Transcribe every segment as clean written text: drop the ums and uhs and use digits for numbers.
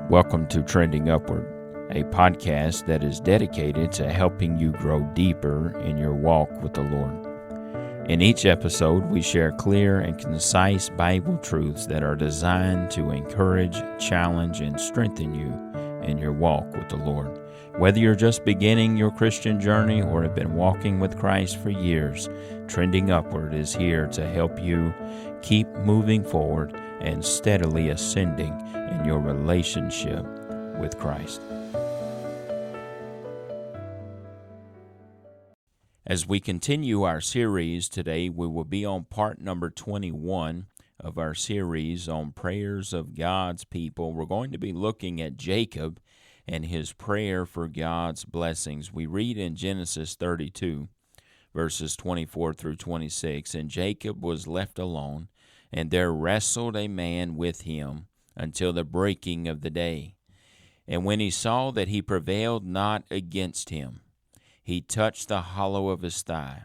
Welcome to Trending Upward, a podcast that is dedicated to helping you grow deeper in your walk with the Lord. In each episode, we share clear and concise Bible truths that are designed to encourage, challenge, and strengthen you in your walk with the Lord. Whether you're just beginning your Christian journey or have been walking with Christ for years, Trending Upward is here to help you keep moving forward and steadily ascending in your relationship with Christ. As we continue our series today, we will be on part number 21 of our series on prayers of God's people. We're going to be looking at Jacob and his prayer for God's blessings. We read in Genesis 32, verses 24 through 26, "And Jacob was left alone, and there wrestled a man with him until the breaking of the day. And when he saw that he prevailed not against him, he touched the hollow of his thigh,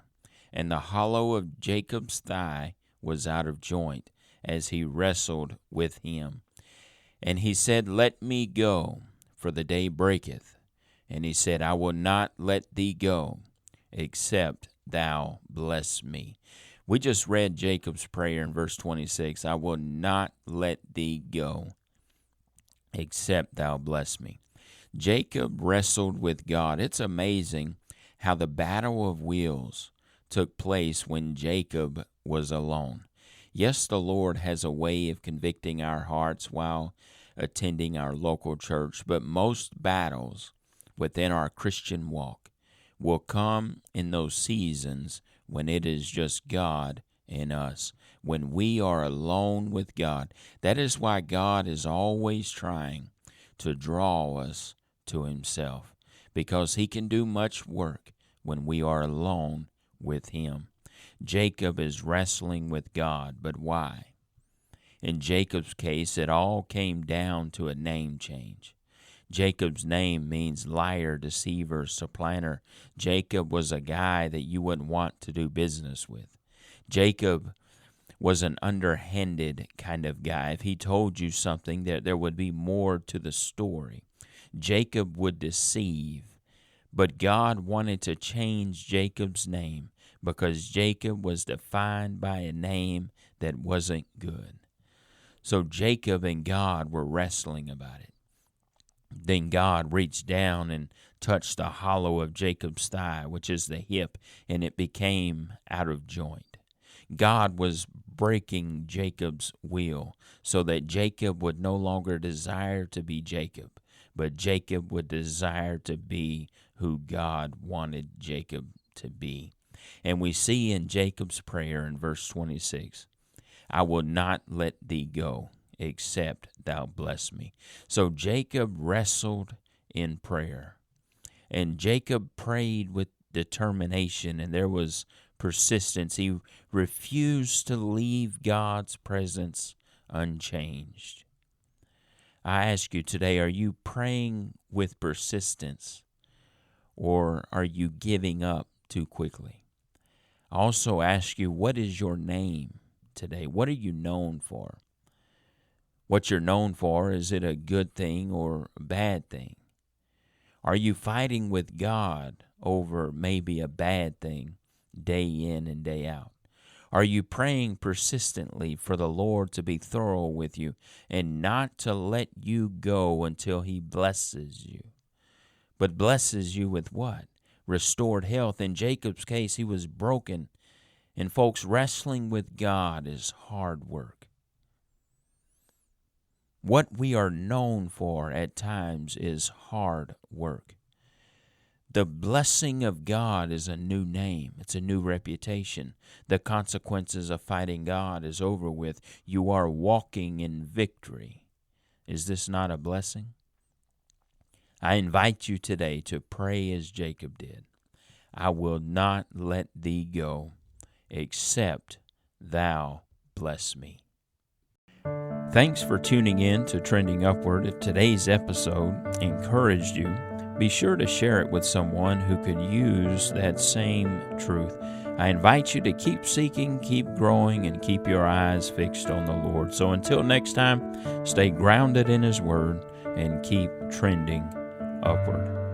and the hollow of Jacob's thigh was out of joint, as he wrestled with him. And he said, Let me go, for the day breaketh. And he said, I will not let thee go, except thou bless me." We just read Jacob's prayer in verse 26, "I will not let thee go, except thou bless me." Jacob wrestled with God. It's amazing how the battle of wills took place when Jacob was alone. Yes, the Lord has a way of convicting our hearts while attending our local church, but most battles within our Christian walk will come in those seasons when it is just God and us, when we are alone with God. That is why God is always trying to draw us to Himself, because He can do much work when we are alone with Him. Jacob is wrestling with God, but why? In Jacob's case, it all came down to a name change. Jacob's name means liar, deceiver, supplanter. Jacob was a guy that you wouldn't want to do business with. Jacob was an underhanded kind of guy. If he told you something, there would be more to the story. Jacob would deceive, but God wanted to change Jacob's name because Jacob was defined by a name that wasn't good. So Jacob and God were wrestling about it. Then God reached down and touched the hollow of Jacob's thigh, which is the hip, and it became out of joint. God was breaking Jacob's will so that Jacob would no longer desire to be Jacob, but Jacob would desire to be who God wanted Jacob to be. And we see in Jacob's prayer in verse 26, "I will not let thee go, except thou bless me." So Jacob wrestled in prayer, and Jacob prayed with determination, and there was persistence. He refused to leave God's presence unchanged. I ask you today, are you praying with persistence, or are you giving up too quickly? I also ask you, what is your name today? What are you known for? What you're known for, is it a good thing or a bad thing? Are you fighting with God over maybe a bad thing day in and day out? Are you praying persistently for the Lord to be thorough with you and not to let you go until He blesses you? But blesses you with what? Restored health. In Jacob's case, he was broken. And folks, wrestling with God is hard work. What we are known for at times is hard work. The blessing of God is a new name. It's a new reputation. The consequences of fighting God is over with. You are walking in victory. Is this not a blessing? I invite you today to pray as Jacob did. "I will not let thee go, except thou bless me." Thanks for tuning in to Trending Upward. If today's episode encouraged you, be sure to share it with someone who could use that same truth. I invite you to keep seeking, keep growing, and keep your eyes fixed on the Lord. So until next time, stay grounded in His Word and keep trending upward.